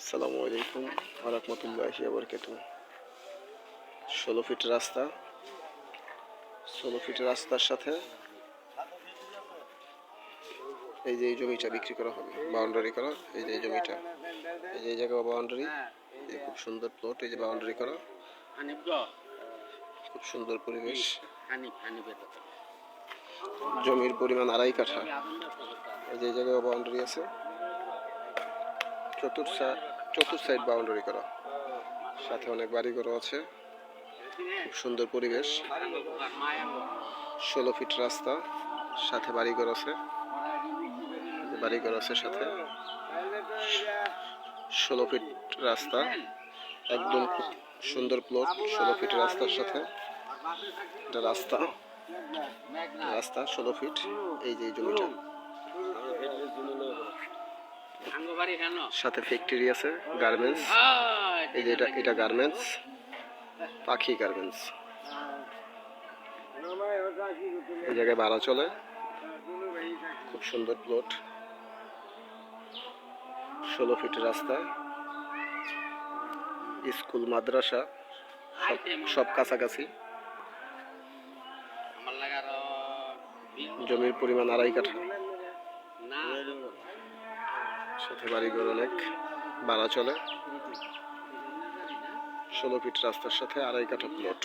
আসসালামু আলাইকুম ওয়া রাহমাতুল্লাহি ওয়া বারাকাতুহু। 16 ফিট রাস্তা, 16 ফিট রাস্তার সাথে এই যে এই জমিটা বিক্রি করা হবে, বাউন্ডারি করা। এই যে এই জমিটা, এই যে এই জায়গা বাউন্ডারি, এই খুব সুন্দর প্লট। এই যে বাউন্ডারি করা, খুব সুন্দর পরিবেশ। জমির পরিমাণ 2.5 কাঠা। এই যে এই জায়গায় বাউন্ডারি আছে, চতুর সাইড বাউন্ডারি করা, সাথে অনেক বাড়িঘর আছে। খুব সুন্দর পরিবেশ। 16 ফিট রাস্তা, সাথে বাড়িঘর আছে, সাথে 16 ফিট রাস্তা, একদম খুব সুন্দর প্লট। 16 ফিট রাস্তার সাথে এটা রাস্তা 16 ফিট। এই যে এই জমিটা, সাথে ফ্যাক্টরি আছে, গার্মেন্টস। এই যে এটা গার্মেন্টস, পাখি গার্মেন্টস। এই জায়গায় ভাড়া চলে। খুব সুন্দর প্লট, 16 ফিট রাস্তা, স্কুল মাদ্রাসা সব কাছাকাছি। জমির পরিমাণ 2.5 কাঠা, সাথে বাড়িঘর অনেক, ভাড়া চলে। 16 ফিট রাস্তার সাথে 2.5 কাঠা প্লট।